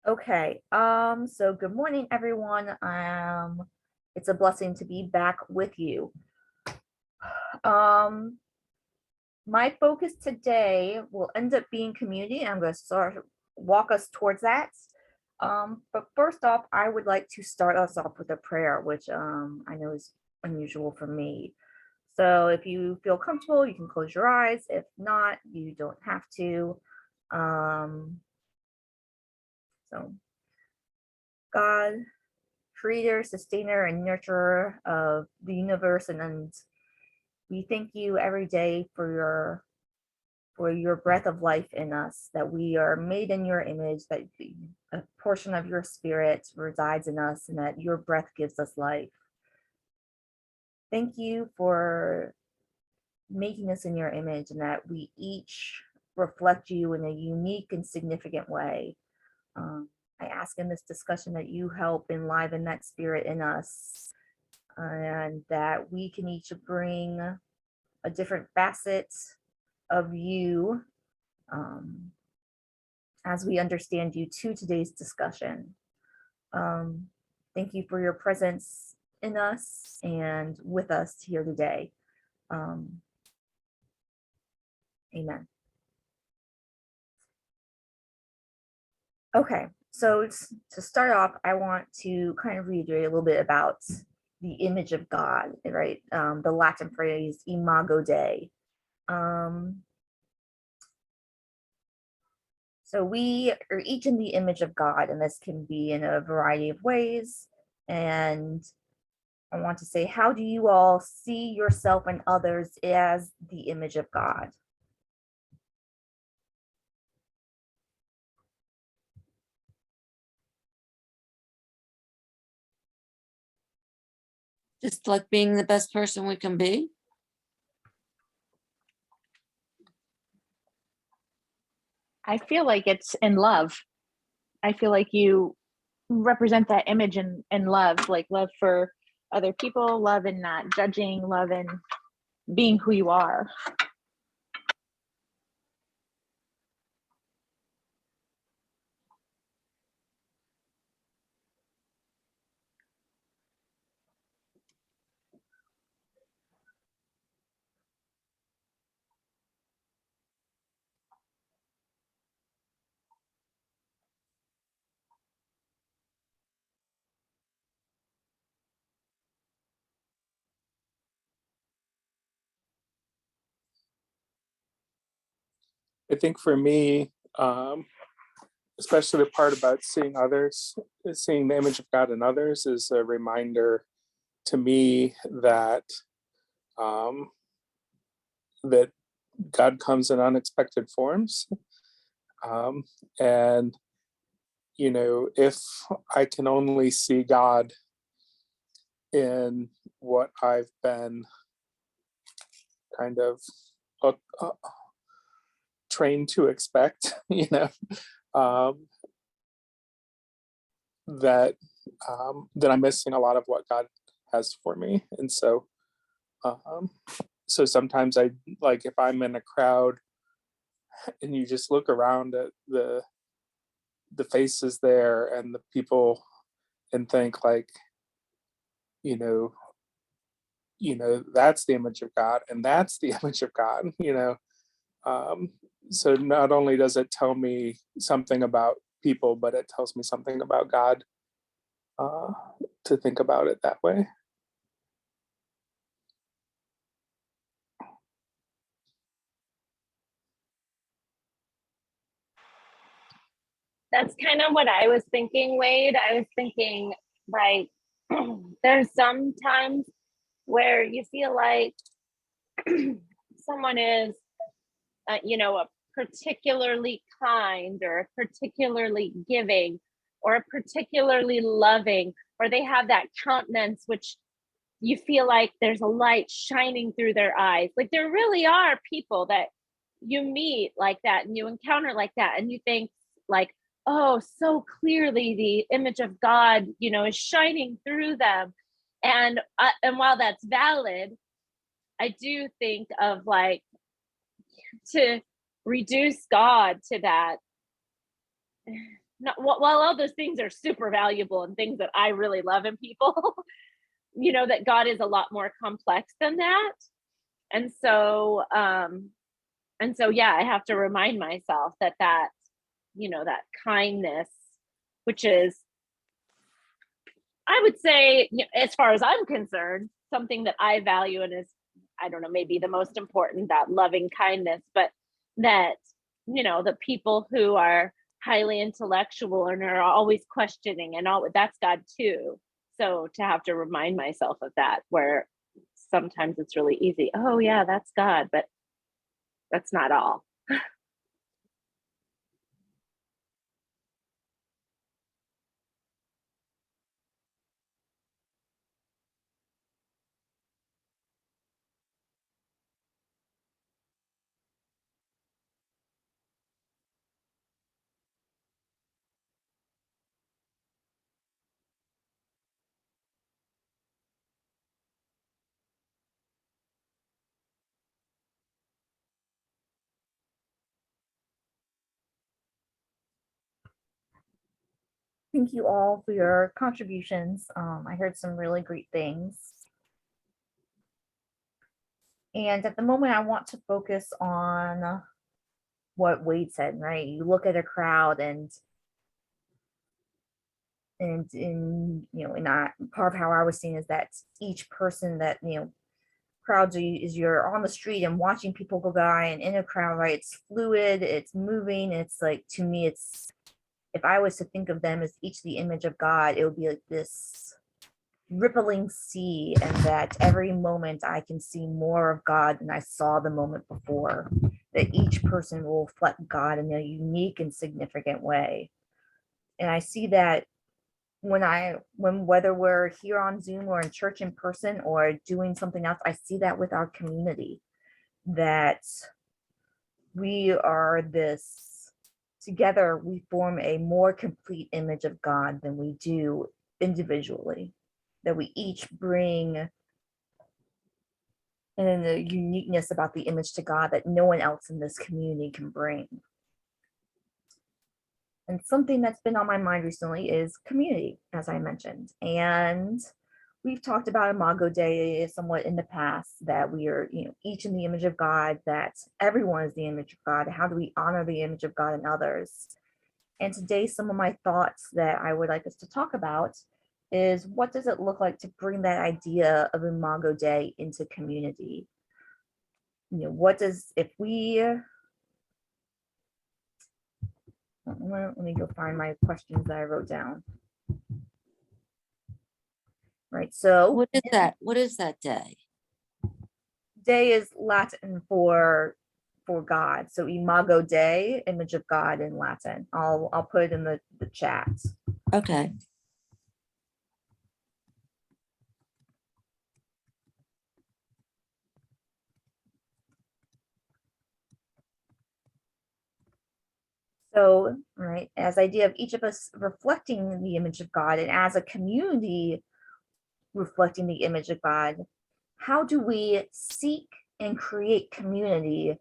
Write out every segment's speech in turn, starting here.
Okay. So good morning, everyone. It's a blessing to be back with you. Um, my focus today will end up being community. I'm going to start walk us towards that. But first off, I would like to start us off with a prayer, which I know is unusual for me. So if you feel comfortable, you can close your eyes. If not, you don't have to. Um, so God, creator, sustainer, and nurturer of the universe, and we thank you every day for your breath of life in us, that we are made in your image, that a portion of your spirit resides in us, and that your breath gives us life. Thank you for making us in your image, and that we each reflect you in a unique and significant way. I ask in this discussion that you help enliven that spirit in us, and that we can each bring a different facet of you, um, as we understand you, to today's discussion. Um, Thank you for your presence in us and with us here today. Um, Amen. Okay, so to start off, I want to kind of reiterate a little bit about the image of God, right? The Latin phrase imago Dei. Um, So we are each in the image of God, and this can be in a variety of ways. And I want to say, how do you all see yourself and others as the image of God? Just like being the best person we can be. I feel like it's in love. I feel like you represent that image in love, like love for other people, love and not judging, love and being who you are. I think for me, especially the part about seeing others, seeing the image of God in others is a reminder to me that um, that God comes in unexpected forms. Um, and, if I can only see God in what I've been kind of uh, uh, trained to expect, um, that that I'm missing a lot of what God has for me. And um, so sometimes I, like, if I'm in a crowd and you just look around at the faces there and the people and think, like, you know, that's the image of God and that's the image of God. Um, so not only does it tell me something about people, but it tells me something about God, uh, to think about it that way. That's kind of what I was thinking, Wade. I was thinking, like, there's some times where you feel like someone is, a particularly kind or a particularly giving or a particularly loving, or they have that countenance which you feel like there's a light shining through their eyes. Like, there really are people that you meet like that and you encounter like that, and you think, like, oh, so clearly the image of God, is shining through them. And while that's valid, I do think of, like, to reduce God to that while all those things are super valuable and things that I really love in people, you know, that God is a lot more complex than that. And so, yeah, I have to remind myself that, you know, that kindness, which is, I would say, as far as I'm concerned, something that I value and is, I don't know, maybe the most important, that loving kindness, but that, you know, the people who are highly intellectual and are always questioning and all, that's God too. So to have to remind myself of that, where sometimes it's really easy. Oh yeah, that's God, but that's not all. Thank you all for your contributions. I heard some really great things. And at the moment, I want to focus on what Wade said, right? You look at a crowd and in, you know, and part of how I was seeing is that each person that, you know, crowds is you're on the street and watching people go by, and in a crowd, right? It's fluid, it's moving. It's like, to me, it's, if I was to think of them as each the image of God, it would be like this rippling sea, and that every moment I can see more of God than I saw the moment before, that each person will reflect God in a unique and significant way. And I see that when whether we're here on Zoom or in church in person or doing something else, I see that with our community, that we are this, together we form a more complete image of God than we do individually, that we each bring and the uniqueness about the image to God that no one else in this community can bring. And something that's been on my mind recently is community, as I mentioned. And we've talked about Imago Dei somewhat in the past, that we are, you know, each in the image of God, that everyone is the image of God. How do we honor the image of God in others? And today, some of my thoughts that I would like us to talk about is, what does it look like to bring that idea of Imago Dei into community? You know, what does, if we, let me go find my questions that I wrote down. Right, so What is that? What is that day? Dei is Latin for God. So Imago Dei, image of God in Latin. I'll put it in the chat. Okay. So, right, as idea of each of us reflecting the image of God, and as a community reflecting the image of God, how do we seek and create community,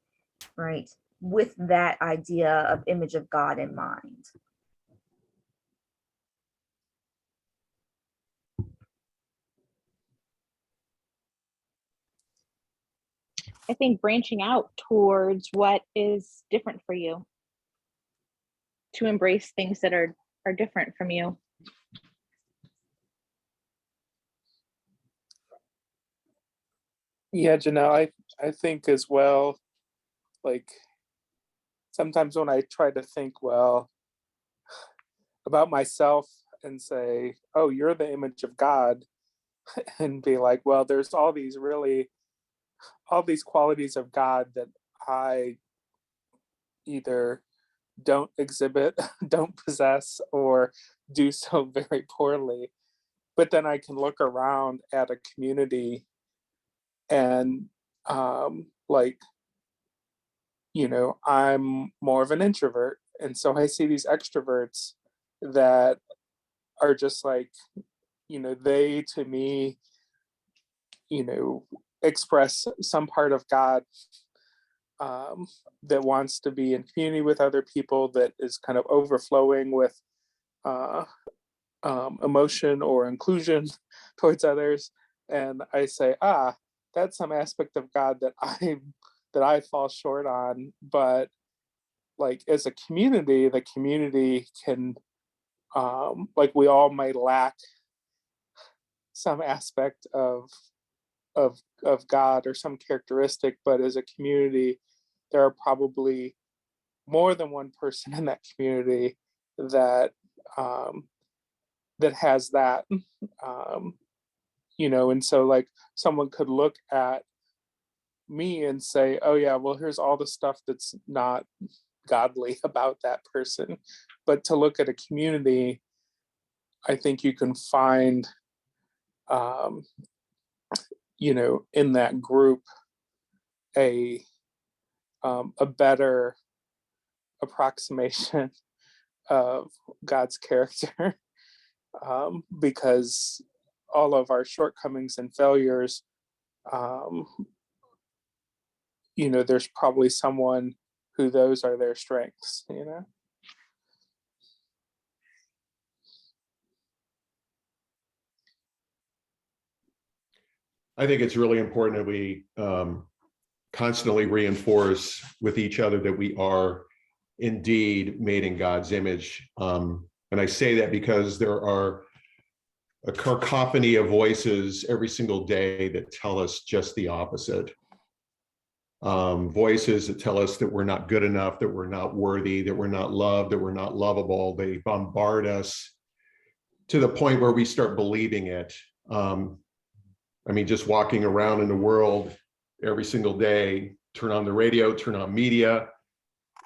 right, with that idea of image of God in mind? I think branching out towards what is different for you, to embrace things that are different from you. Yeah, Janelle, I think as well, like sometimes when I try to think, well, about myself and say, oh, you're the image of God, and be like, well, there's all these qualities of God that I either don't exhibit, don't possess, or do so very poorly. But then I can look around at a community and like, you know, I'm more of an introvert. And so I see these extroverts that are just like, you know, they to me, you know, express some part of God that wants to be in community with other people, that is kind of overflowing with uh, emotion or inclusion towards others. And I say, that's some aspect of God that I fall short on. But like as a community, the community can, like we all might lack some aspect of God or some characteristic, but as a community, there are probably more than one person in that community that that has that, and so like someone could look at me and say, oh yeah, well here's all the stuff that's not godly about that person. But to look at a community, I think you can find, um, in that group a better approximation of God's character, because all of our shortcomings and failures, um, there's probably someone who those are their strengths. I think it's really important that we constantly reinforce with each other that we are indeed made in God's image. And I say that because there are a cacophony of voices every single day that tell us just the opposite. Voices that tell us that we're not good enough, that we're not worthy, that we're not loved, that we're not lovable. They bombard us to the point where we start believing it. I mean, just walking around in the world every single day, turn on the radio, turn on media.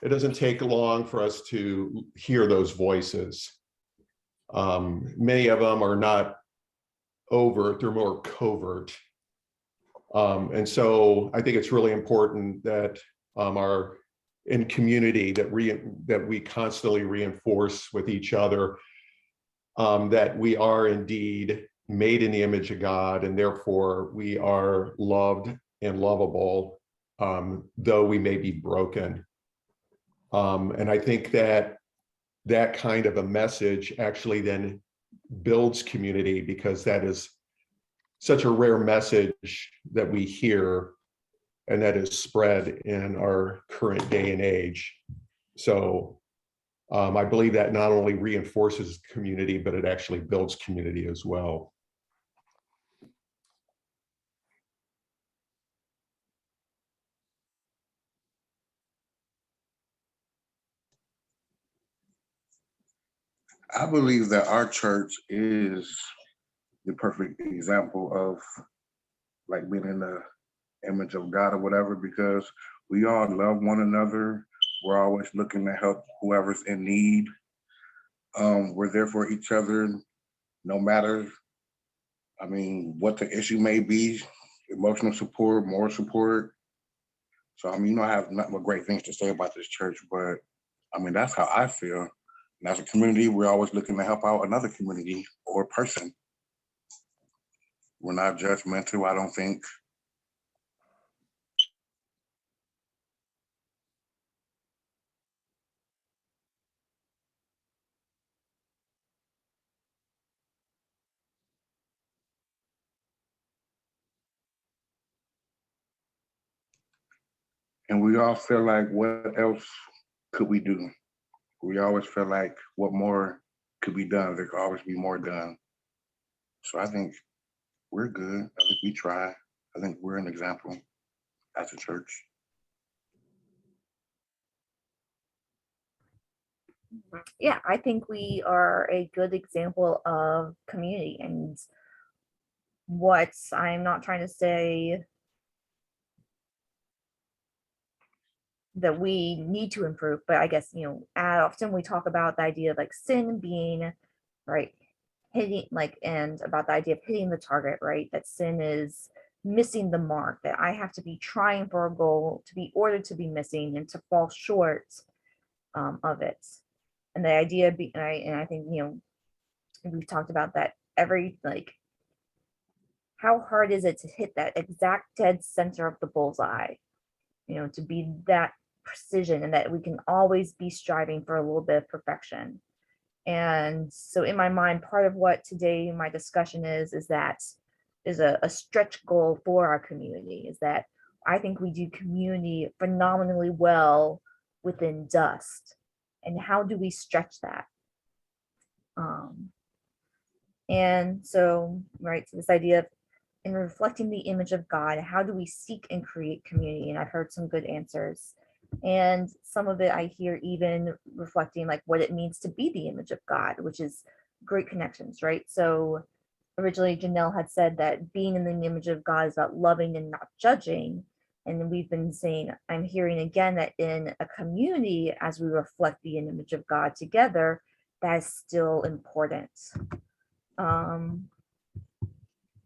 It doesn't take long for us to hear those voices. Many of them are not overt, they're more covert. And so I think it's really important that our in community that we constantly reinforce with each other that we are indeed made in the image of God, and therefore we are loved and lovable, though we may be broken. And I think that that kind of a message actually then builds community, because that is such a rare message that we hear and that is spread in our current day and age. So I believe that not only reinforces community, but it actually builds community as well. I believe that our church is the perfect example of like being in the image of God or whatever, because we all love one another. We're always looking to help whoever's in need. We're there for each other, no matter, I mean, what the issue may be, emotional support, moral support. So, I mean, I have nothing but great things to say about this church, but I mean, that's how I feel. And as a community, we're always looking to help out another community or person. We're not judgmental, I don't think. And we all feel like, what else could we do? We always feel like, what more could be done? There could always be more done. So I think we're good. I think we try. I think we're an example as a church. Yeah, I think we are a good example of community. And what I'm not trying to say that we need to improve, but I guess, often we talk about the idea of like sin being right, hitting like, and about the idea of hitting the target, right? That sin is missing the mark, that I have to be trying for a goal to be ordered to be missing and to fall short of it. And the idea be, and I think, we've talked about that every, like, how hard is it to hit that exact dead center of the bullseye? to be that precision, and that we can always be striving for a little bit of perfection. And so in my mind, part of what today my discussion is that is a stretch goal for our community, is that I think we do community phenomenally well within Dust. And how do we stretch that? And so, right, so this idea of in reflecting the image of God, how do we seek and create community? And I've heard some good answers. And some of it I hear even reflecting like what it means to be the image of God, which is great connections, right? So originally Janelle had said that being in the image of God is about loving and not judging. And we've been saying, I'm hearing again that in a community, as we reflect the image of God together, that is still important.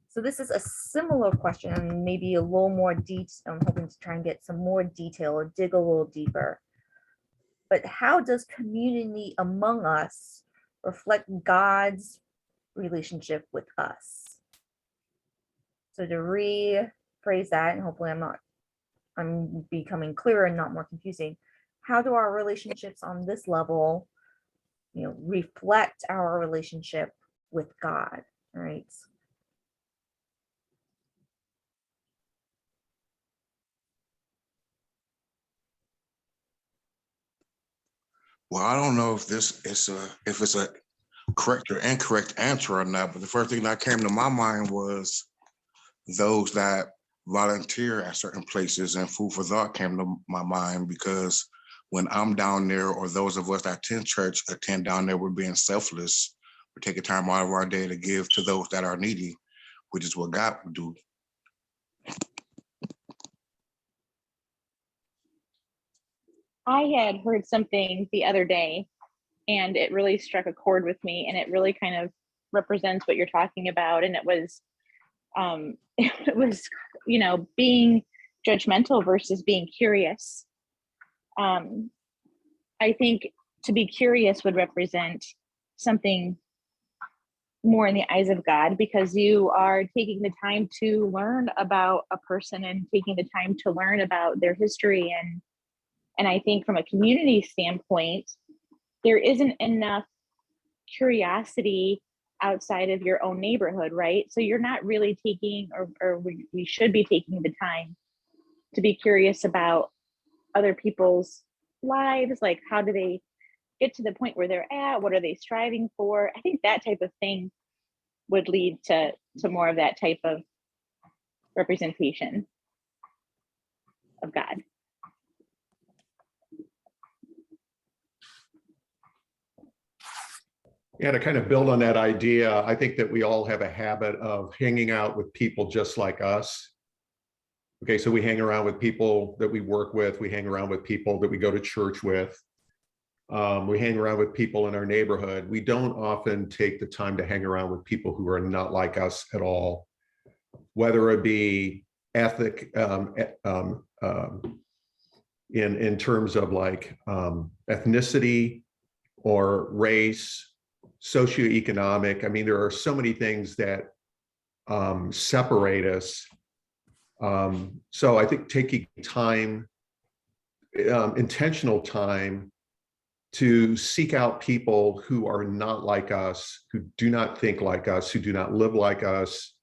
So this is a similar question, and maybe a little more deep. I'm hoping to try and get some more detail or dig a little deeper. But how does community among us reflect God's relationship with us? So to rephrase that, and hopefully I'm becoming clearer and not more confusing. How do our relationships on this level, reflect our relationship with God, right? Well, I don't know if it's a correct or incorrect answer or not, but the first thing that came to my mind was those that volunteer at certain places, and food for thought came to my mind, because when I'm down there, or those of us that attend church attend down there, we're being selfless. We're taking time out of our day to give to those that are needy, which is what God would do. I had heard something the other day, and it really struck a chord with me, and it really kind of represents what you're talking about. And it was being judgmental versus being curious. I think to be curious would represent something more in the eyes of God, because you are taking the time to learn about a person and taking the time to learn about their history. And I think from a community standpoint, there isn't enough curiosity outside of your own neighborhood, right? So you're not really taking, or we should be taking the time to be curious about other people's lives. Like, how do they get to the point where they're at? What are they striving for? I think that type of thing would lead to more of that type of representation of God. Yeah, to kind of build on that idea, I think that we all have a habit of hanging out with people just like us. Okay, so we hang around with people that we work with, we hang around with people that we go to church with, we hang around with people in our neighborhood. We don't often take the time to hang around with people who are not like us at all, whether it be in terms of like ethnicity or race, socioeconomic. I mean, there are so many things that separate us. So I think taking time, intentional time, to seek out people who are not like us, who do not think like us, who do not live like us,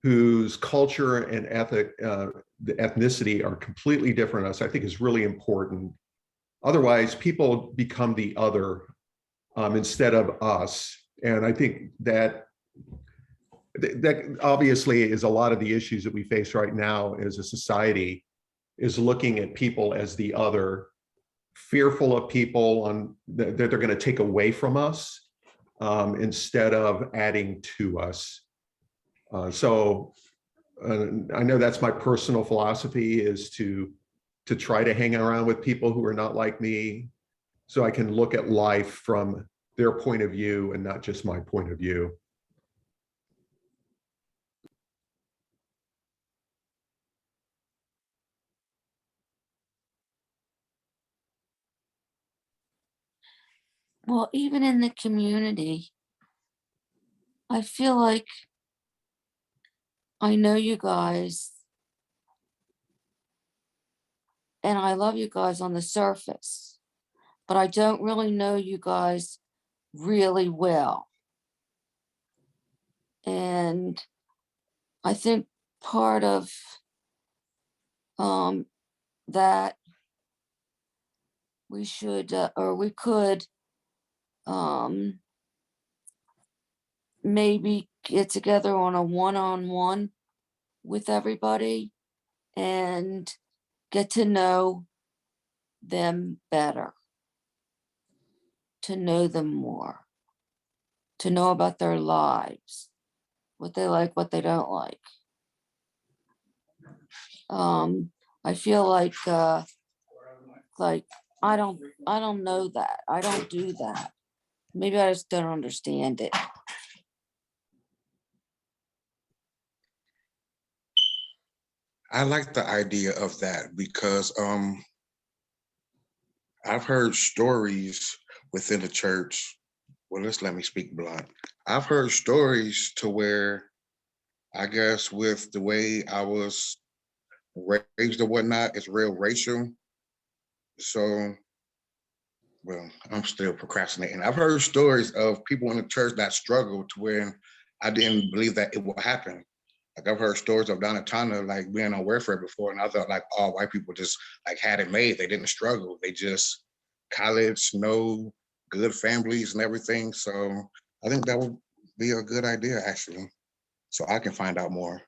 whose culture and the ethnicity are completely different than us, I think is really important. Otherwise, people become the other instead of us. And I think that obviously is a lot of the issues that we face right now as a society, is looking at people as the other, fearful of people that they're going to take away from us instead of adding to us. So I know that's my personal philosophy, is to try to hang around with people who are not like me, so I can look at life from their point of view and not just my point of view. Well, even in the community, I feel like I know you guys and I love you guys on the surface, but I don't really know you guys really well. And I think part of that we should, or we could maybe get together on a one-on-one with everybody and get to know them better, to know them more, to know about their lives, what they like, what they don't like. I feel like I don't know that. I don't do that. Maybe I just don't understand it. I like the idea of that because I've heard stories within the church. Well, let's let me speak blunt. I've heard stories to where I guess with the way I was raised or whatnot, it's real racial. So, well, I'm still procrastinating. I've heard stories of people in the church that struggled to where I didn't believe that it would happen. Like I've heard stories of Donatana like being on welfare before, and I thought like all white people just like had it made. They didn't struggle. They just college, no good families and everything. So I think that would be a good idea actually. So I can find out more.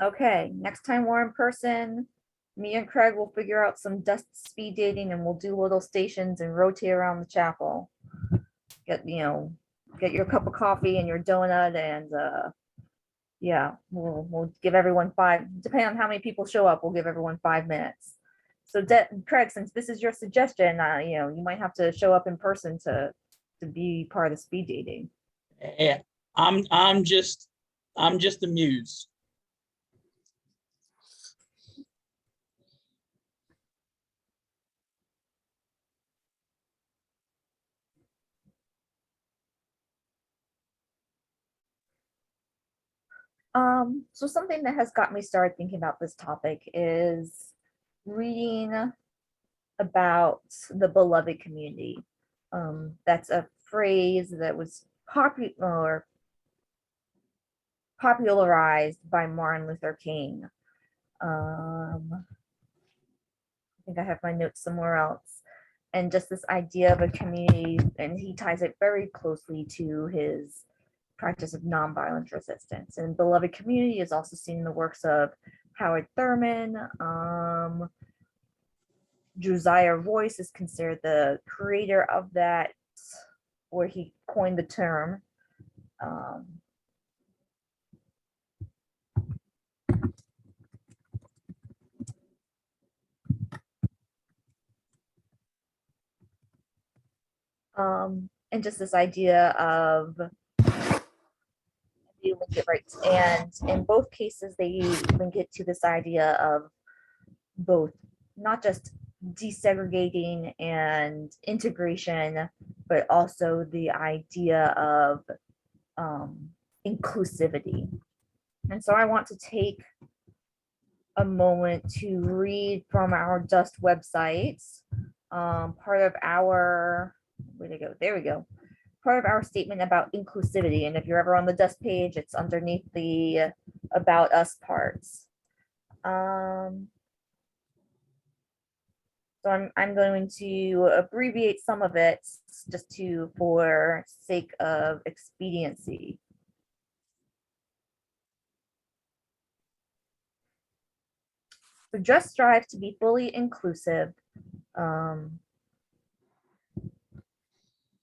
Okay, next time we're in person, me and Craig will figure out some dust speed dating and we'll do little stations and rotate around the chapel. Get your cup of coffee and your donut and yeah, we'll give everyone depending on how many people show up, we'll give everyone 5 minutes. So Craig, since this is your suggestion, you might have to show up in person to be part of the speed dating. Yeah, I'm just amused. So something that has got me started thinking about this topic is reading about the beloved community. That's a phrase that was popularized by Martin Luther King. I think I have my notes somewhere else. And just this idea of a community, and he ties it very closely to his practice of nonviolent resistance. And beloved community is also seen in the works of Howard Thurman. Josiah Royce is considered the creator of that, or he coined the term. And just this idea of you link it right, and in both cases they link it to this idea of both not just desegregating and integration, but also the idea of inclusivity. And so I want to take a moment to read from our Dust websites, part of our, where'd it go? There we go. Part of our statement about inclusivity. And if you're ever on the Dust page, it's underneath the About Us parts. So I'm going to abbreviate some of it just for sake of expediency. So just strive to be fully inclusive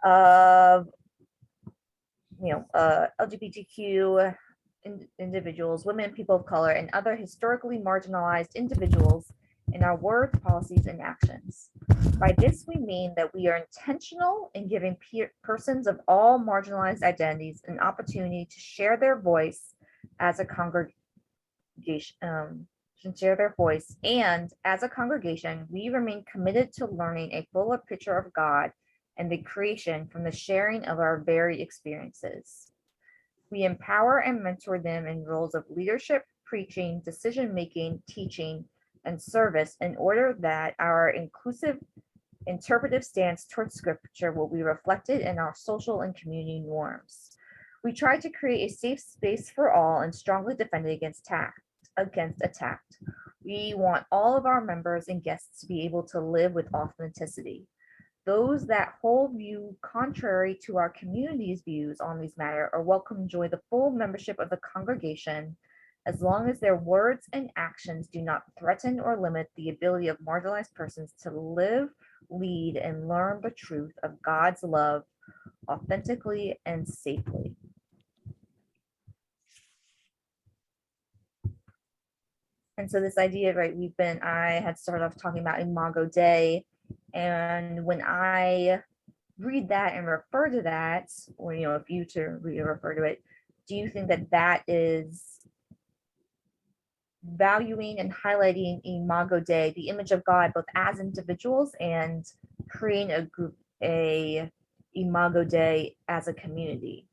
of LGBTQ individuals, women, people of color, and other historically marginalized individuals in our words, policies, and actions. By this, we mean that we are intentional in giving persons of all marginalized identities an opportunity to share their voice as a congregation, and as a congregation, we remain committed to learning a fuller picture of God and the creation from the sharing of our very experiences. We empower and mentor them in roles of leadership, preaching, decision-making, teaching, and service in order that our inclusive interpretive stance towards scripture will be reflected in our social and community norms. We try to create a safe space for all and strongly defend it against attack. We want all of our members and guests to be able to live with authenticity. Those that hold view contrary to our community's views on these matters are welcome to join the full membership of the congregation as long as their words and actions do not threaten or limit the ability of marginalized persons to live, lead, and learn the truth of God's love authentically and safely. And so this idea, right, I had started off talking about Imago Dei, and when I read that and refer to that, or, if you to read or refer to it, do you think that that is valuing and highlighting Imago Dei, the image of God, both as individuals and creating a Imago Dei as a community?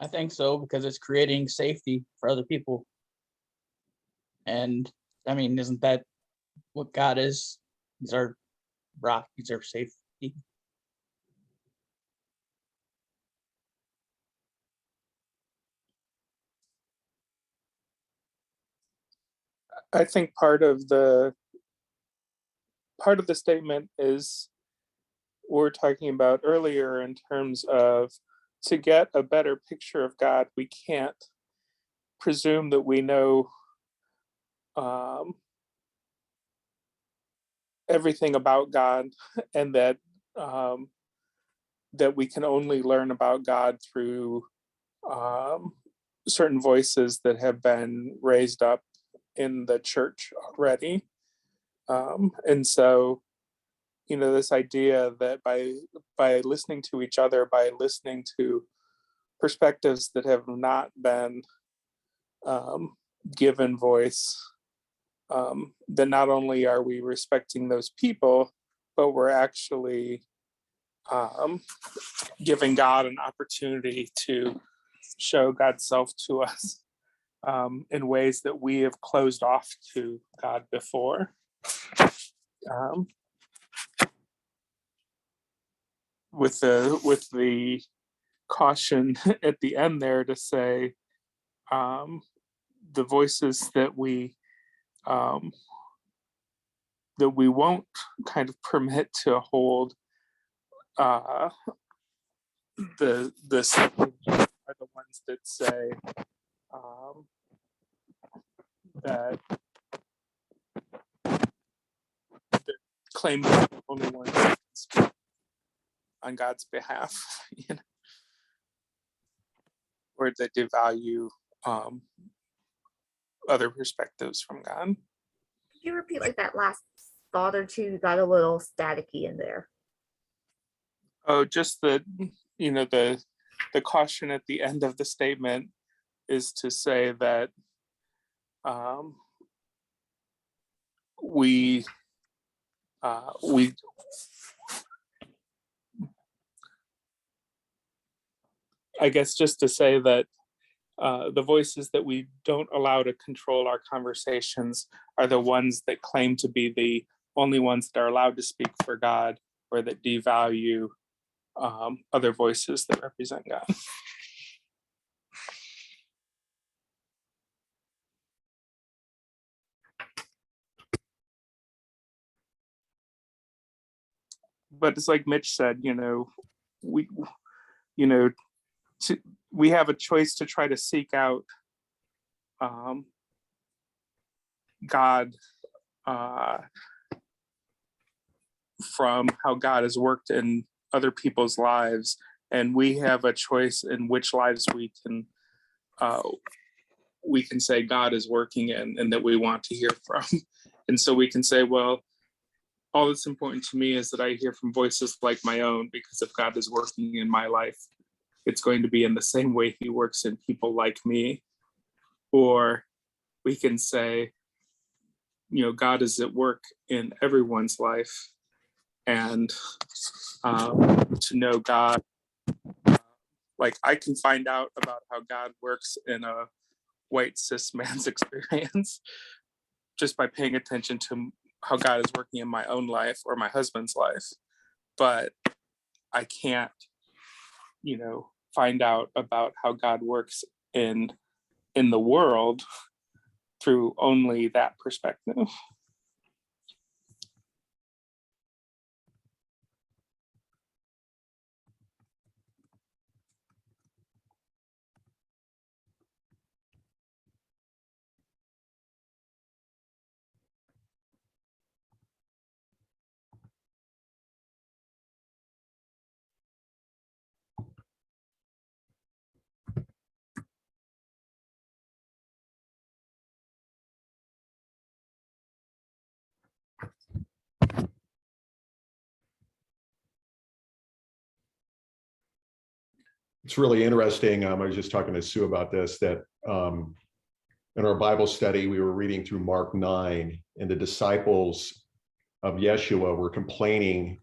I think so, because it's creating safety for other people. And I mean, isn't that what God is? He's our rock, he's our safety. I think part of the statement is we're talking about earlier in terms of, to get a better picture of God, we can't presume that we know everything about God, and that we can only learn about God through certain voices that have been raised up in the church already. And so, this idea that by listening to each other, by listening to perspectives that have not been given voice, then not only are we respecting those people, but we're actually giving God an opportunity to show God's self to us in ways that we have closed off to God before. With the caution at the end there to say the voices that we won't kind of permit to hold the are the ones that say that claim to be the only ones that can speak on God's behalf, or that devalue other perspectives from God. Could you repeat like that last thought or two? Got a little staticky in there. Oh, just that, the caution at the end of the statement is to say that we I guess just to say that the voices that we don't allow to control our conversations are the ones that claim to be the only ones that are allowed to speak for God, or that devalue other voices that represent God. But it's like Mitch said, we have a choice to try to seek out God from how God has worked in other people's lives, and we have a choice in which lives we can say God is working in and that we want to hear from. And so we can say, well, all that's important to me is that I hear from voices like my own, because if God is working in my life, it's going to be in the same way he works in people like me. Or we can say, God is at work in everyone's life, and to know God, like I can find out about how God works in a white cis man's experience just by paying attention to how God is working in my own life or my husband's life. But I can't, find out about how God works in the world through only that perspective. It's really interesting. I was just talking to Sue about this, that in our Bible study, we were reading through Mark 9, and the disciples of Yeshua were complaining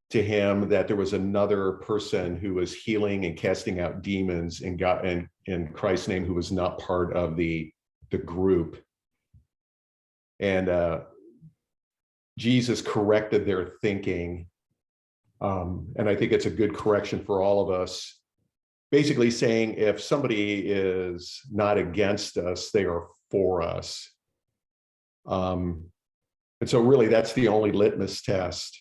to him that there was another person who was healing and casting out demons in God and in Christ's name, who was not part of the group. And Jesus corrected their thinking. And I think it's a good correction for all of us. Basically saying, if somebody is not against us, they are for us. And so really that's the only litmus test.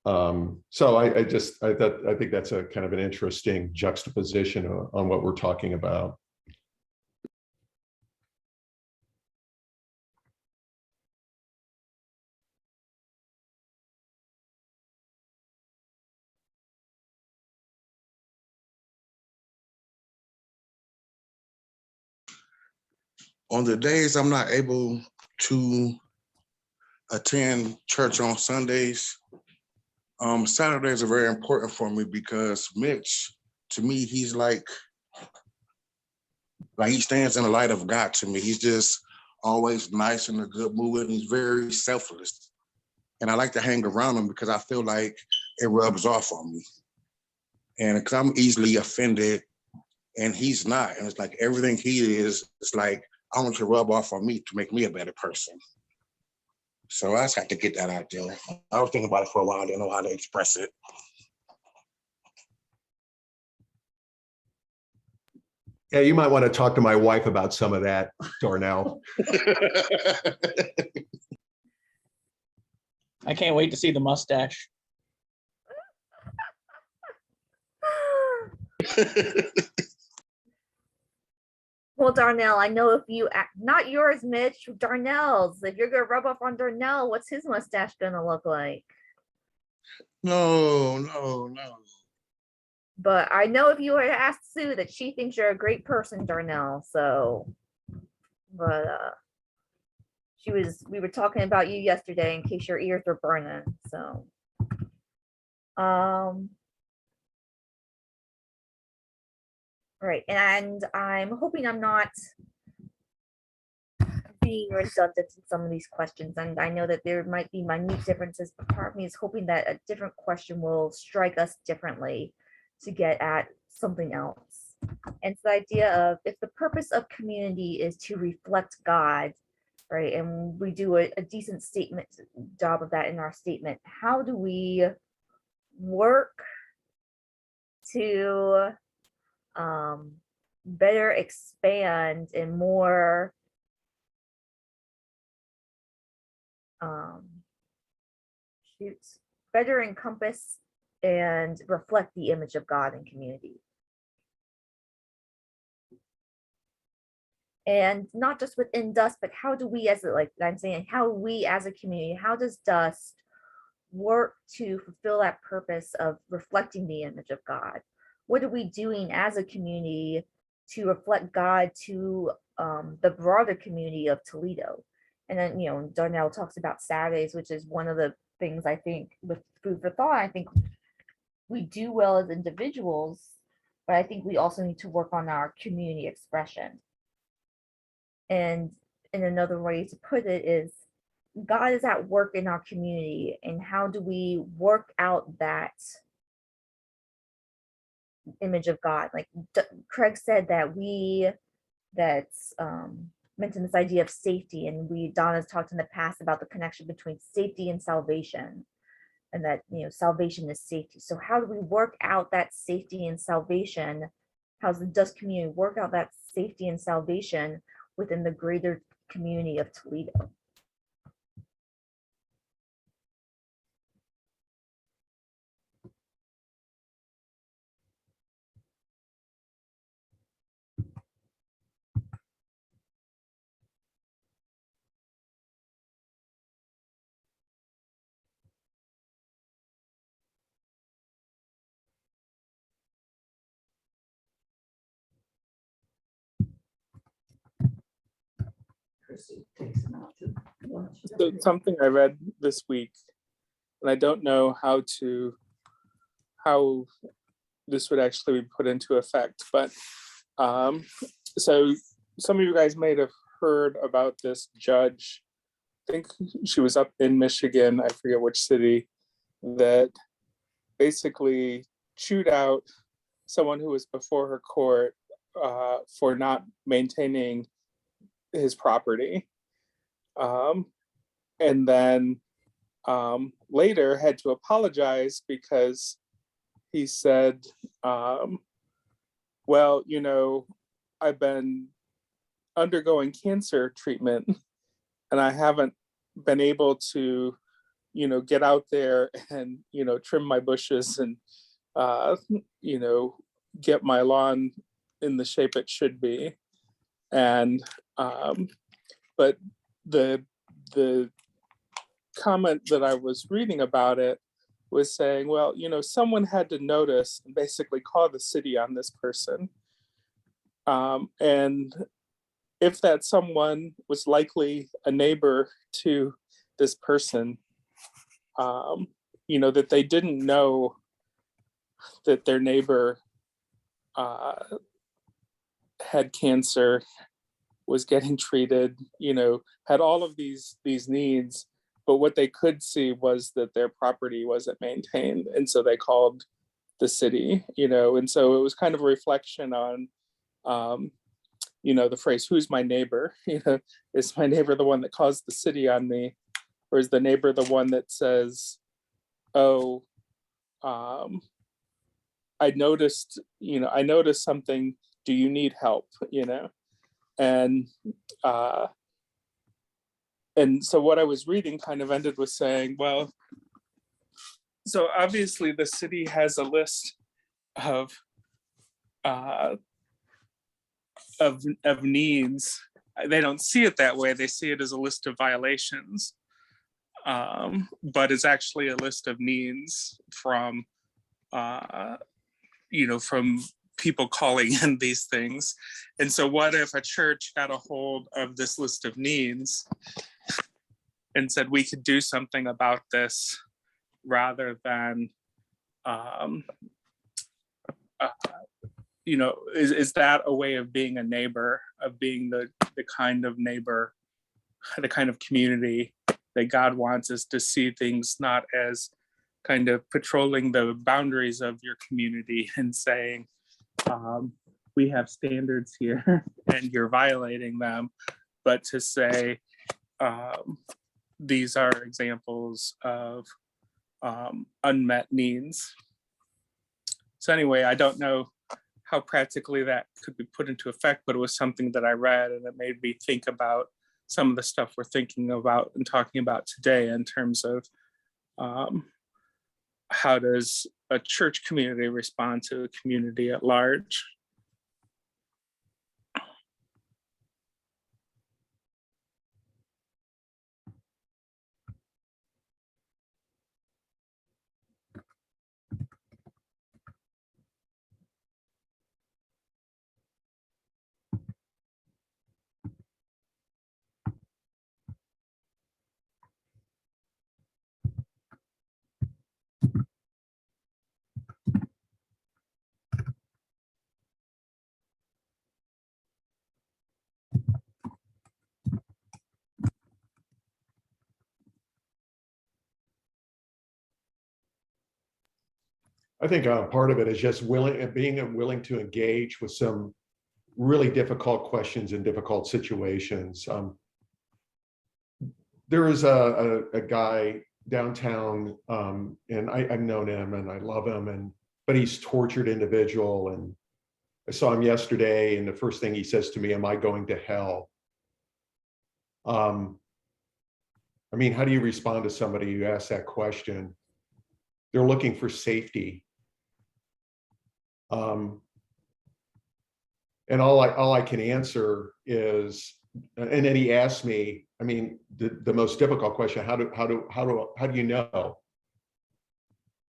So I think that's a kind of an interesting juxtaposition on what we're talking about. On the days I'm not able to attend church on Sundays, Saturdays are very important for me because Mitch, to me, he's like he stands in the light of God to me. He's just always nice and in a good mood, and he's very selfless. And I like to hang around him because I feel like it rubs off on me. And because I'm easily offended and he's not, and it's like everything he is, it's like, I want to rub off on me to make me a better person. So I just had to get that out there. I was thinking about it for a while. I didn't know how to express it. Yeah, you might want to talk to my wife about some of that, Darnell. I can't wait to see the mustache. Well, Darnell, I know if you not yours, Mitch, Darnell's. If you're gonna rub off on Darnell, what's his mustache gonna look like? No. But I know if you were to ask Sue that she thinks you're a great person, Darnell. So, but we were talking about you yesterday in case your ears were burning. So, right, and I'm hoping I'm not being redundant in some of these questions, and I know that there might be minute differences, but part of me is hoping that a different question will strike us differently to get at something else. And it's the idea of, if the purpose of community is to reflect God, right, and we do a decent job of that in our statement, how do we work to better expand and more better encompass and reflect the image of God in community? And not just within Dust, but how do we as how we as a community, how does Dust work to fulfill that purpose of reflecting the image of God? What are we doing as a community to reflect God to the broader community of Toledo? And then, Darnell talks about Saturdays, which is one of the things I think with food for thought, I think we do well as individuals but I think we also need to work on our community expression. And in another way to put it is, God is at work in our community, and how do we work out that image of God? Like Craig said, that's mentioned this idea of safety, and Donna's talked in the past about the connection between safety and salvation, and that salvation is safety. So how do we work out that safety and salvation? Does community work out that safety and salvation within the greater community of Toledo? So something I read this week, and I don't know how this would actually be put into effect, but so some of you guys may have heard about this judge. I think she was up in Michigan, I forget which city, that basically chewed out someone who was before her court for not maintaining his property. And then later had to apologize because he said, well, I've been undergoing cancer treatment and I haven't been able to, get out there and, trim my bushes and, get my lawn in the shape it should be. And, but the comment that I was reading about it was saying, well, someone had to notice and basically call the city on this person. And if that someone was likely a neighbor to this person, that they didn't know that their neighbor had cancer, was getting treated, had all of these needs, but what they could see was that their property wasn't maintained, and so they called the city, and so it was kind of a reflection on the phrase, who's my neighbor? Is my neighbor the one that calls the city on me, or is the neighbor the one that says, oh, I noticed something, do you need help? And so what I was reading kind of ended with saying, well, so obviously the city has a list of needs. They don't see it that way. They see it as a list of violations, but it's actually a list of needs from from people calling in these things. And so what if a church got a hold of this list of needs and said we could do something about this, rather than is that a way of being a neighbor, of being the kind of neighbor, the kind of community that God wants us to see things not as kind of patrolling the boundaries of your community and saying, we have standards here and you're violating them, but to say, these are examples of unmet needs. So anyway, I don't know how practically that could be put into effect, but it was something that I read and it made me think about some of the stuff we're thinking about and talking about today in terms of how does a church community respond to a community at large? I think part of it is just being willing to engage with some really difficult questions in difficult situations. There is a guy downtown, and I've known him and I love him, but he's tortured individual. And I saw him yesterday, and the first thing he says to me, "Am I going to hell?" I mean, how do you respond to somebody who asks that question? They're looking for safety. And all I can answer is, and then he asked me, I mean, the most difficult question, how do you know?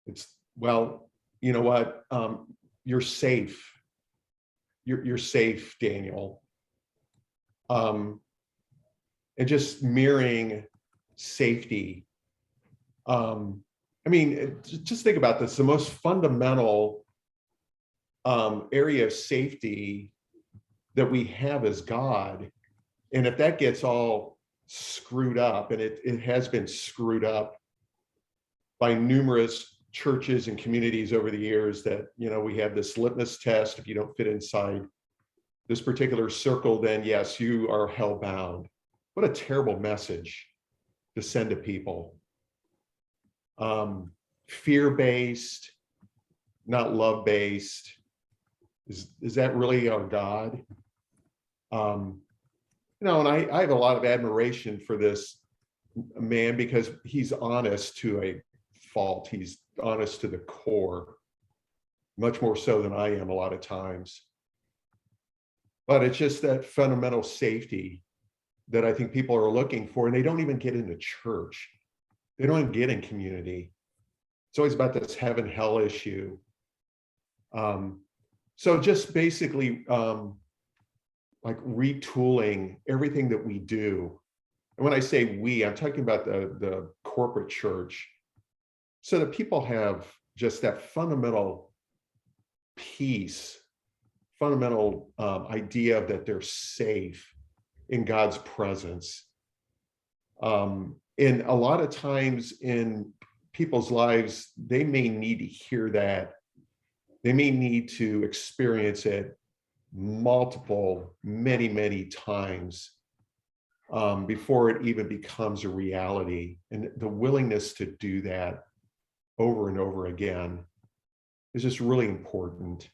It's, well, you know what? You're safe. You're safe, Daniel. And just mirroring safety. I mean, just think about this. The most fundamental area of safety that we have is God. And if that gets all screwed up, and it has been screwed up by numerous churches and communities over the years, that, you know, we have this litmus test. If you don't fit inside this particular circle, then yes, you are hellbound. What a terrible message to send to people. Fear-based, not love-based. Is that really our God? You know, and I have a lot of admiration for this man, because he's honest to a fault. He's honest to the core, much more so than I am a lot of times. But it's just that fundamental safety that I think people are looking for, and they don't even get into church. They don't even get in community. It's always about this heaven hell issue. So just basically like retooling everything that we do. And when I say we, I'm talking about the corporate church, so that people have just that fundamental peace, fundamental idea that they're safe in God's presence. And a lot of times in people's lives, they may need to hear that. They may need to experience it many times before it even becomes a reality. And the willingness to do that over and over again is just really important.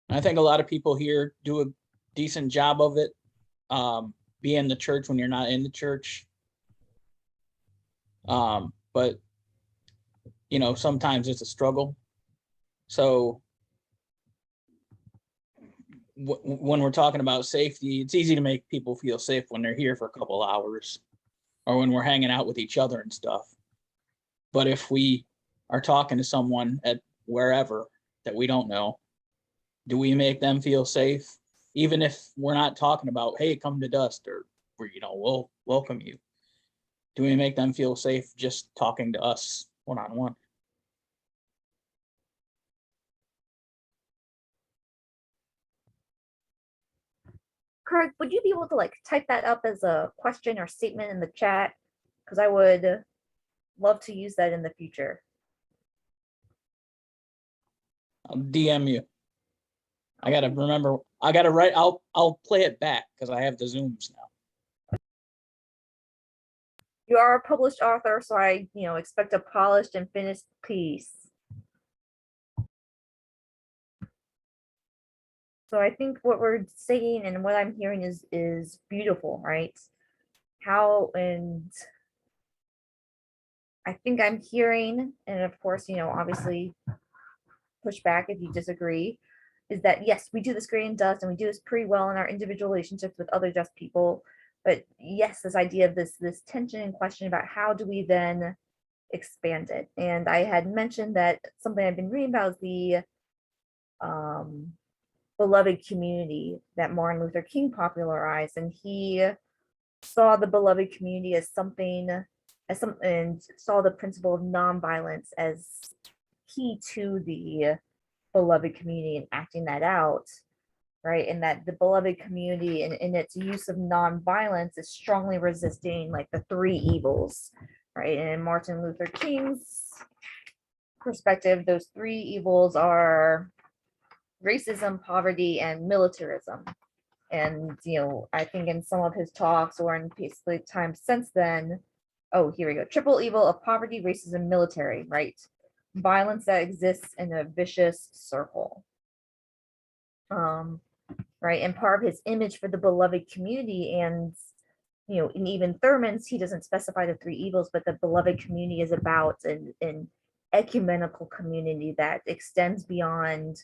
I think a lot of people here do a decent job of it. Be in the church when you're not in the church. But you know, sometimes it's a struggle. So when we're talking about safety, it's easy to make people feel safe when they're here for a couple hours, or when we're hanging out with each other and stuff. But if we are talking to someone at wherever that we don't know, do we make them feel safe? Even if we're not talking about, hey, come to Dust, or you know, we'll welcome you. Do we make them feel safe just talking to us one-on-one? Craig, would you be able to like type that up as a question or statement in the chat? Because I would love to use that in the future. I'll DM you. I gotta remember. I gotta write. I'll play it back because I have the Zooms now. You are a published author, so I, you know, expect a polished and finished piece. So I think what we're saying and what I'm hearing is beautiful, right? How, and I think I'm hearing, and of course, you know, obviously push back if you disagree, is that yes, we do this great in Dust, and we do this pretty well in our individual relationships with other Dust people. But yes, this idea of this tension and question about how do we then expand it. And I had mentioned that something I've been reading about is the beloved community that Martin Luther King popularized, and he saw the beloved community as something, and saw the principle of nonviolence as key to the beloved community and acting that out, right? And that the beloved community in its use of nonviolence is strongly resisting like the three evils, right? And in Martin Luther King's perspective, those three evils are racism, poverty, and militarism. And I think in some of his talks or in basically times since then, oh, here we go. Triple evil of poverty, racism, military, right? Violence that exists in a vicious circle. Right. And part of his image for the beloved community, and and even Thurman's, he doesn't specify the three evils, but the beloved community is about an ecumenical community that extends beyond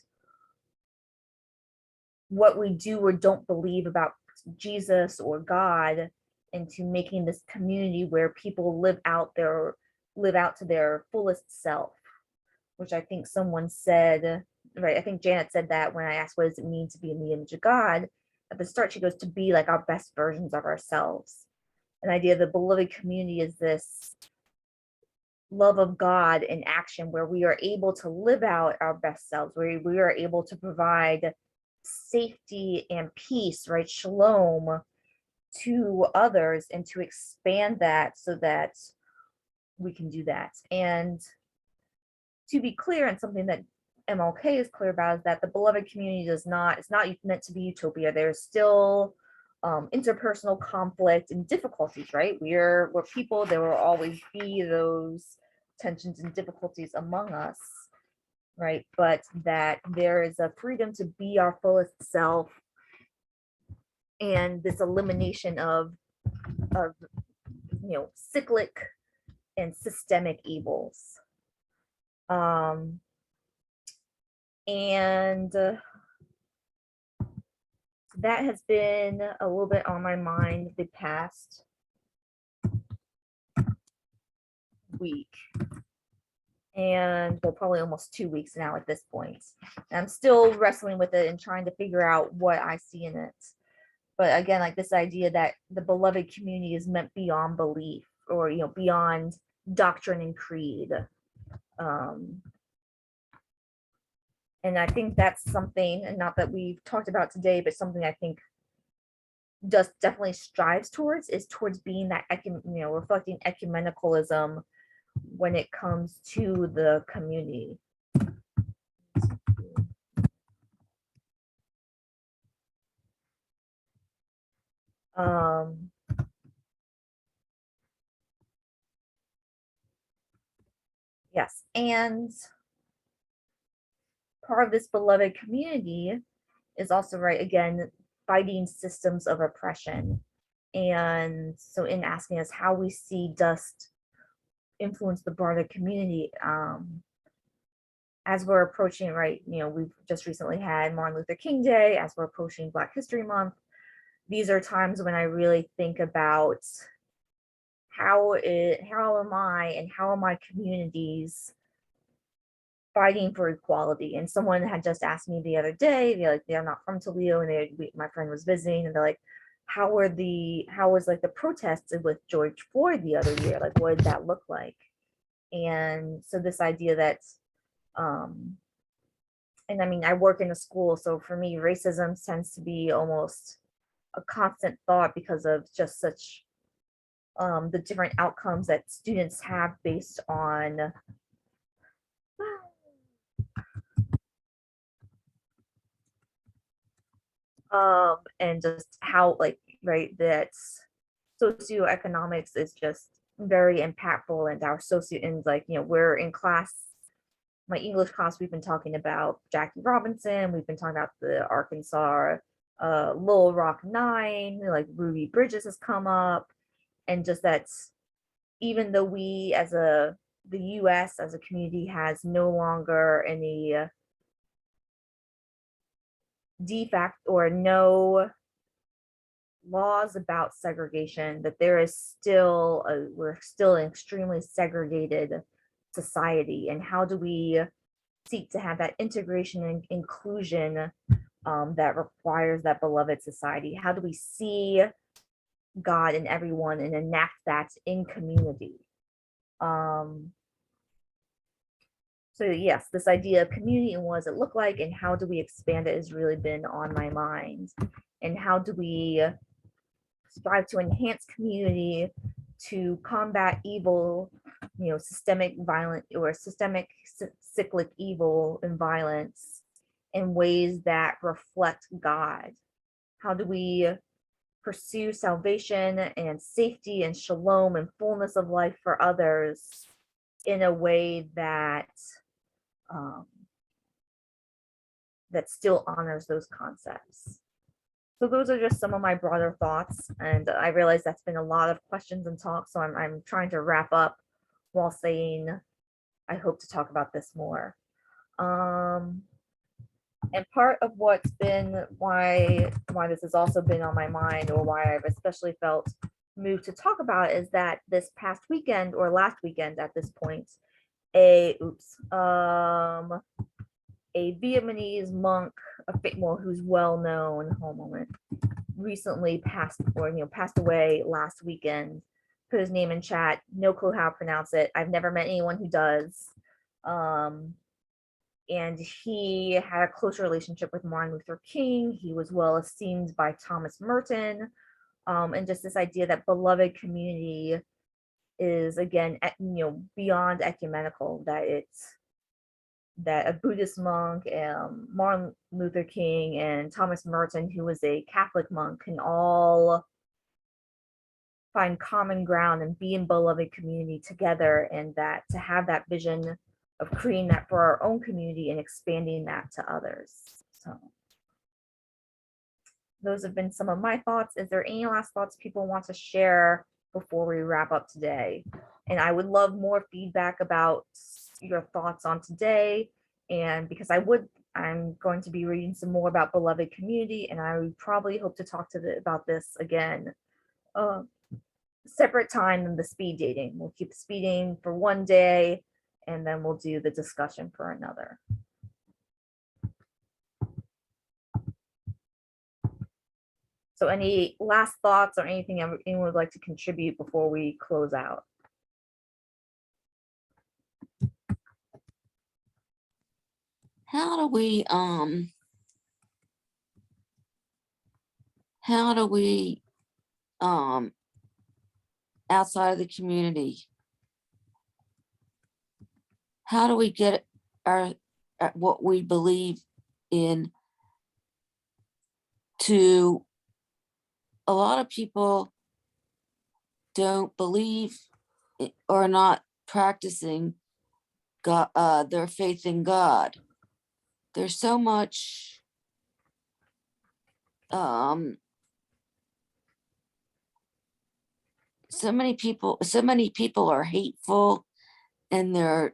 what we do or don't believe about Jesus or God, into making this community where people live out to their fullest self, which I think someone said, right? I think Janet said that when I asked, what does it mean to be in the image of God? At the start, she goes, to be like our best versions of ourselves. An idea of the beloved community is this love of God in action, where we are able to live out our best selves, where we are able to provide safety and peace, right? Shalom to others, and to expand that so that we can do that. And to be clear, and something that MLK is clear about, is that the beloved community it's not meant to be utopia. There's still interpersonal conflict and difficulties, right? We're people. There will always be those tensions and difficulties among us, right? But that there is a freedom to be our fullest self, and this elimination of cyclic and systemic evils. And that has been a little bit on my mind the past week, and well, probably almost 2 weeks now at this point. And I'm still wrestling with it and trying to figure out what I see in it. But again, like this idea that the beloved community is meant beyond belief, or beyond doctrine and creed. And I think that's something, and not that we've talked about today, but something I think does definitely strives towards being that reflecting ecumenicalism when it comes to the community. Yes, and part of this beloved community is also, right, again, fighting systems of oppression. And so in asking us how we see dust influence the broader community, as we're approaching, right, we've just recently had Martin Luther King Day, as we're approaching Black History Month, these are times when I really think about how am I and how are my communities fighting for equality. And someone had just asked me the other day, they're not from Toledo, and my friend was visiting, and they're like, how was like the protests with George Floyd the other year? Like, what did that look like? And so this idea that, and I mean, I work in a school, so for me, racism tends to be almost a constant thought because of just such the different outcomes that students have based on and just how, like, right, that socioeconomics is just very impactful, and our and like, we're in class, my English class, we've been talking about Jackie Robinson, we've been talking about the Arkansas Little Rock Nine, like Ruby Bridges has come up, and just that even though we as the US as a community has no longer any de facto or no laws about segregation, that there is still we're still an extremely segregated society. And how do we seek to have that integration and inclusion that requires that beloved society? How do we see God in everyone and enact that in community? So So yes, this idea of community and what does it look like and how do we expand it has really been on my mind. And how do we strive to enhance community to combat evil, systemic violent or systemic cyclic evil and violence in ways that reflect God? How do we pursue salvation and safety and shalom and fullness of life for others in a way that that still honors those concepts? So those are just some of my broader thoughts, and I realize that's been a lot of questions and talk, so I'm trying to wrap up while saying I hope to talk about this more. And part of what's been why this has also been on my mind, or why I've especially felt moved to talk about it, is that this past weekend, or last weekend at this point, a Vietnamese monk, who's well known, recently passed away last weekend. Put his name in chat. No clue how to pronounce it. I've never met anyone who does. And he had a close relationship with Martin Luther King. He was well esteemed by Thomas Merton. And just this idea that beloved community is, again, beyond ecumenical, that a Buddhist monk, Martin Luther King, and Thomas Merton, who was a Catholic monk, can all find common ground and be in beloved community together, and that to have that vision of creating that for our own community and expanding that to others. So those have been some of my thoughts. Is there any last thoughts people want to share before we wrap up today? And I would love more feedback about your thoughts on today, and because I'm going to be reading some more about beloved community, and I would probably hope to talk about this again separate time than the speed dating. We'll keep speed dating for one day, and then we'll do the discussion for another. So any last thoughts or anything anyone would like to contribute before we close out? How do we outside of the community, how do we get what we believe in to a lot of people don't believe or not practicing God, their faith in God. There's so much so many people are hateful, and they're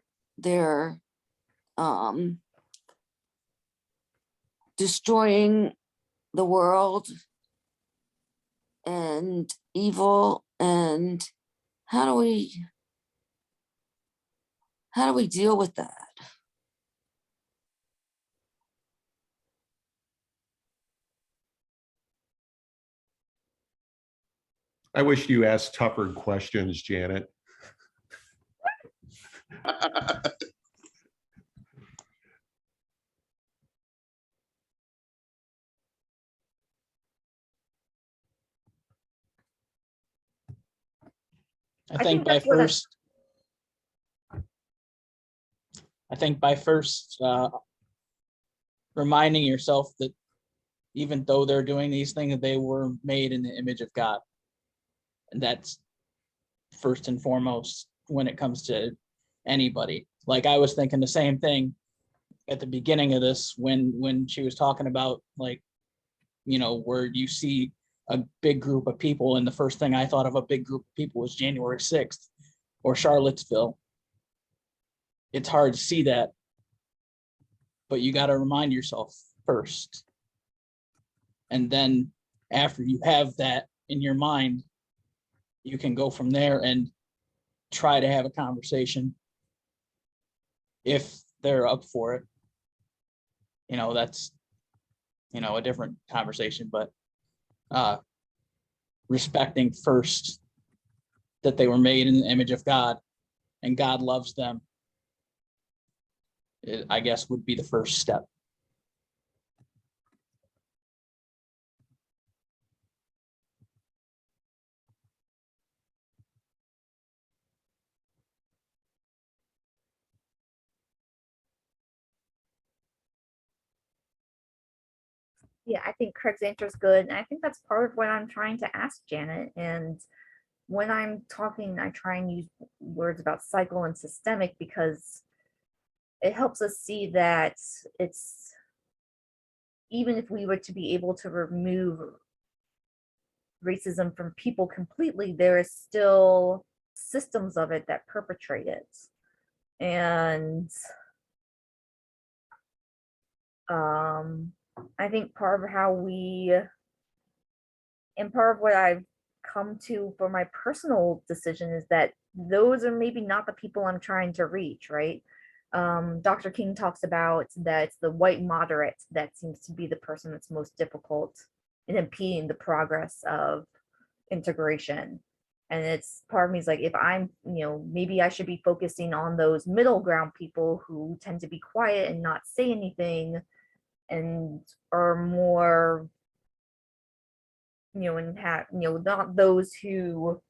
destroying the world and evil. And how do we deal with that? I wish you asked tougher questions, Janet. I think by first reminding yourself that even though they're doing these things, they were made in the image of God. And that's first and foremost when it comes to anybody. Like, I was thinking the same thing at the beginning of this when she was talking about, like, where you see a big group of people, and the first thing I thought of a big group of people was January 6th or Charlottesville. It's hard to see that, but you got to remind yourself first. And then after you have that in your mind, you can go from there and try to have a conversation if they're up for it. That's, a different conversation, but respecting first that they were made in the image of God and God loves them. I guess would be the first step. Yeah, I think Craig's answer is good. And I think that's part of what I'm trying to ask Janet. And when I'm talking, I try and use words about cycle and systemic because it helps us see that it's, even if we were to be able to remove racism from people completely, there is still systems of it that perpetrate it. And I think part of how we, and part of what I've come to for my personal decision is that those are maybe not the people I'm trying to reach, right? Dr. King talks about that it's the white moderate that seems to be the person that's most difficult in impeding the progress of integration. And it's part of me is like, if I'm, maybe I should be focusing on those middle ground people who tend to be quiet and not say anything and are more, and have, not those who,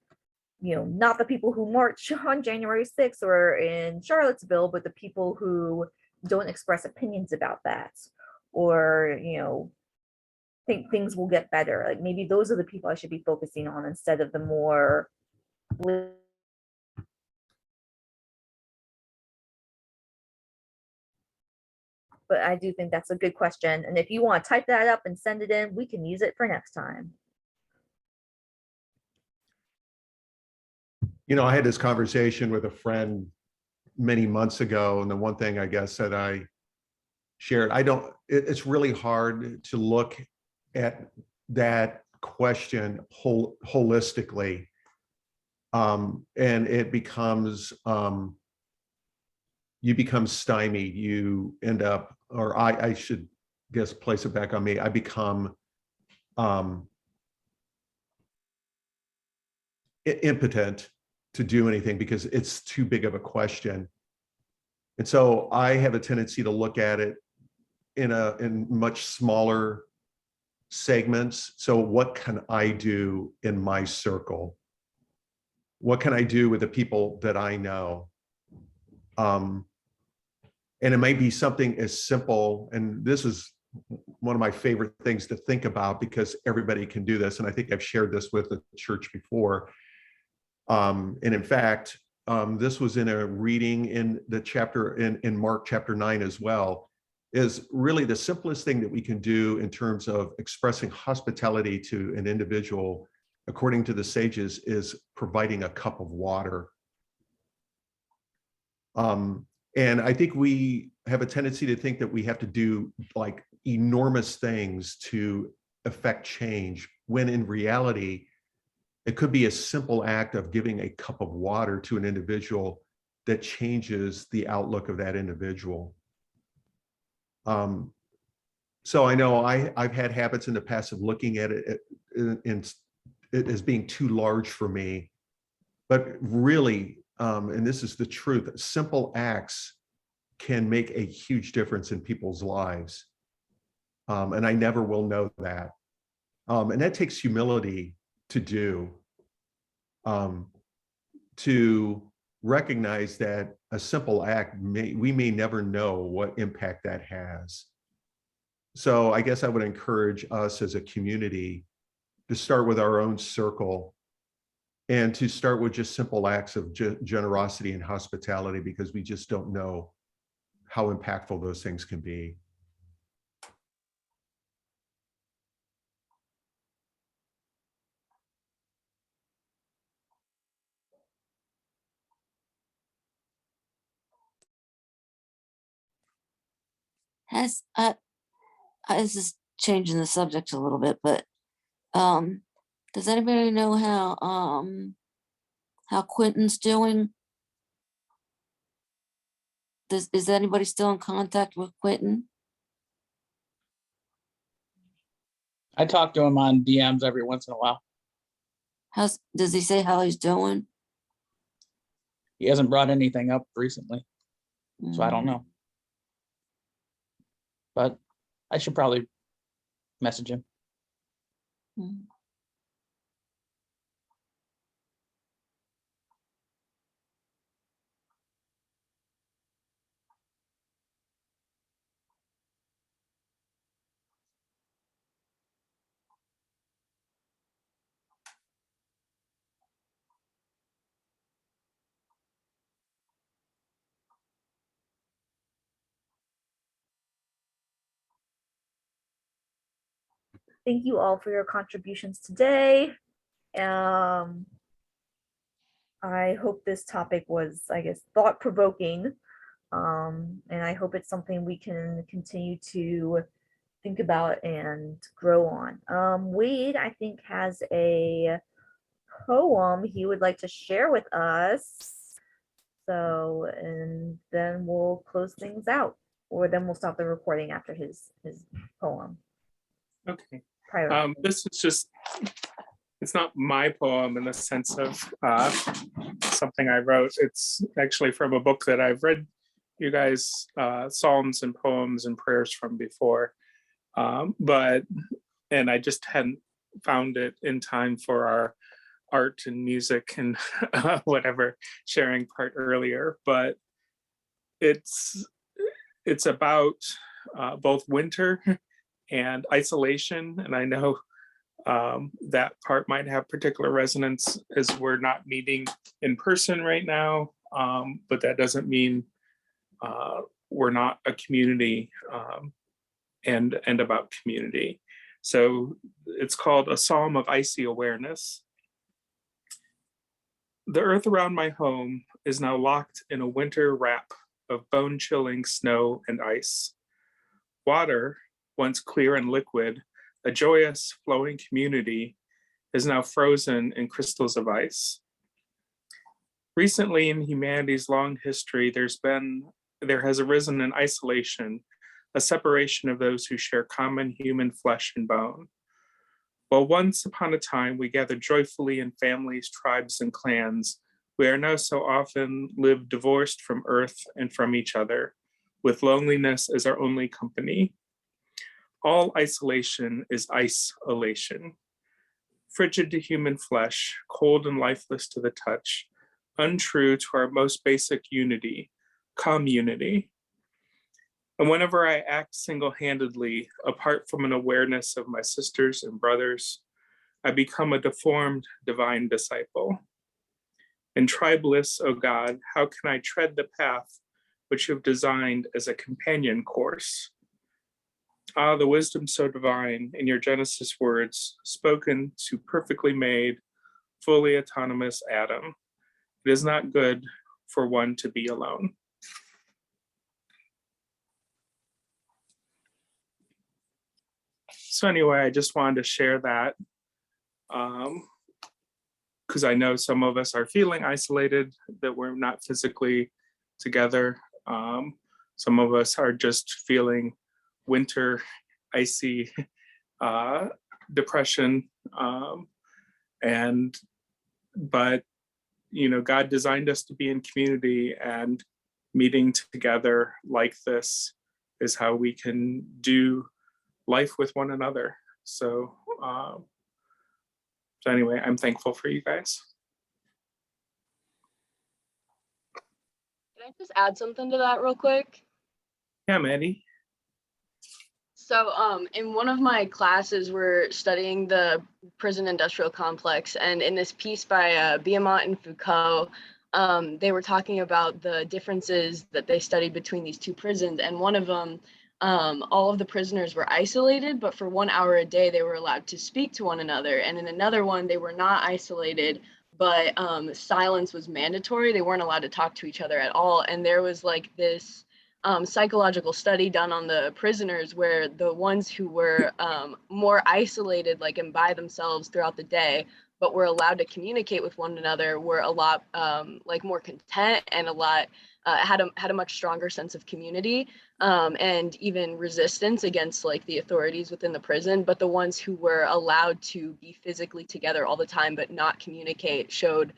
not the people who march on January 6th or in Charlottesville, but the people who don't express opinions about that, or, think things will get better. Like maybe those are the people I should be focusing on instead of the more. But I do think that's a good question. And if you want to type that up and send it in, we can use it for next time. I had this conversation with a friend many months ago, and the one thing I guess that I shared, it's really hard to look at that question holistically. And it becomes, you become stymied. You end up, or I should guess place it back on me. I become impotent to do anything because it's too big of a question. And so I have a tendency to look at it in much smaller segments. So what can I do in my circle? What can I do with the people that I know? And it might be something as simple, and this is one of my favorite things to think about because everybody can do this. And I think I've shared this with the church before. And in fact, this was in a reading in the chapter in Mark chapter 9 as well, is really the simplest thing that we can do in terms of expressing hospitality to an individual, according to the sages, is providing a cup of water. And I think we have a tendency to think that we have to do like enormous things to affect change, when in reality, it could be a simple act of giving a cup of water to an individual that changes the outlook of that individual. So I know I've had habits in the past of looking at it as being too large for me, but really, and this is the truth, simple acts can make a huge difference in people's lives. And I never will know that. And that takes humility to do, to recognize that a simple act, we may never know what impact that has. So I guess I would encourage us as a community to start with our own circle and to start with just simple acts of generosity and hospitality, because we just don't know how impactful those things can be. This is changing the subject a little bit, but does anybody know how Quentin's doing? Is anybody still in contact with Quentin? I talk to him on DMs every once in a while. Does he say how he's doing? He hasn't brought anything up recently, so I don't know. but I should probably message him. Mm. Thank you all for your contributions today. I hope this topic was, I guess, thought-provoking. And I hope it's something we can continue to think about and grow on. Wade, I think, has a poem he would like to share with us. So, and then we'll close things out, or then we'll stop the recording after his poem. Okay. Prior. This is just, it's not my poem in the sense of something I wrote. It's actually from a book that I've read you guys psalms and poems and prayers from before. And I just hadn't found it in time for our art and music and whatever sharing part earlier. But it's about both winter and isolation. And I know that part might have particular resonance as we're not meeting in person right now. But that doesn't mean we're not a community and about community. So it's called A Psalm of Icy Awareness. The earth around my home is now locked in a winter wrap of bone-chilling snow and ice. Water, once clear and liquid, a joyous flowing community, is now frozen in crystals of ice. Recently in humanity's long history, there has arisen an isolation, a separation of those who share common human flesh and bone. While once upon a time we gathered joyfully in families, tribes, and clans, we are now so often live divorced from earth and from each other, with loneliness as our only company. All isolation is ice-olation. Frigid to human flesh, cold and lifeless to the touch, untrue to our most basic unity, community. And whenever I act single-handedly, apart from an awareness of my sisters and brothers, I become a deformed divine disciple. In tribalists, O God, how can I tread the path which you have designed as a companion course? Ah, the wisdom so divine in your Genesis words, spoken to perfectly made, fully autonomous Adam. It is not good for one to be alone. So anyway, I just wanted to share that because I know some of us are feeling isolated, that we're not physically together. Some of us are just feeling winter, icy depression. But you know, God designed us to be in community, and meeting together like this is how we can do life with one another. So anyway, I'm thankful for you guys. Can I just add something to that real quick? Yeah, Maddie. So in one of my classes, we're studying the prison industrial complex, and in this piece by Beaumont and Foucault, they were talking about the differences that they studied between these two prisons, and one of them, all of the prisoners were isolated, but for 1 hour a day, they were allowed to speak to one another. And in another one, they were not isolated, but silence was mandatory. They weren't allowed to talk to each other at all. And there was like this psychological study done on the prisoners where the ones who were more isolated, like and by themselves throughout the day, but were allowed to communicate with one another, were a lot like more content and a lot had a much stronger sense of community and even resistance against like the authorities within the prison. But the ones who were allowed to be physically together all the time but not communicate showed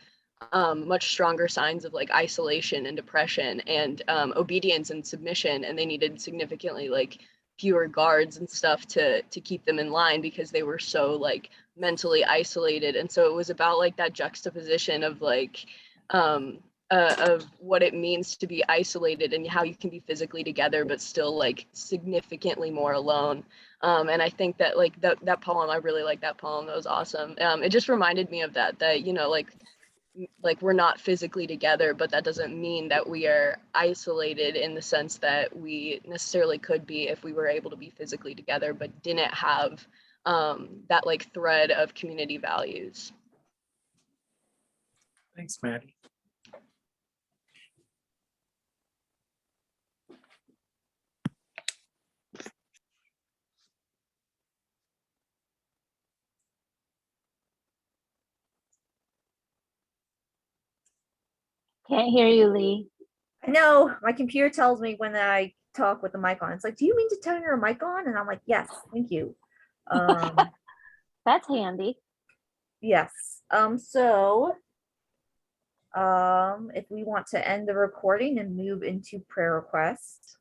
much stronger signs of like isolation and depression and obedience and submission, and they needed significantly like fewer guards and stuff to keep them in line because they were so like mentally isolated. And so it was about like that juxtaposition of like of what it means to be isolated and how you can be physically together but still like significantly more alone. And I think that like that poem, I really like that poem. That was awesome. It just reminded me of that you know, like we're not physically together, but that doesn't mean that we are isolated in the sense that we necessarily could be if we were able to be physically together but didn't have that like thread of community values. Thanks, Maddie. Can't hear you, Lee. I know my computer tells me when I talk with the mic on. It's like, do you mean to turn your mic on? And I'm like, yes, thank you. That's handy. Yes. So if we want to end the recording and move into prayer requests.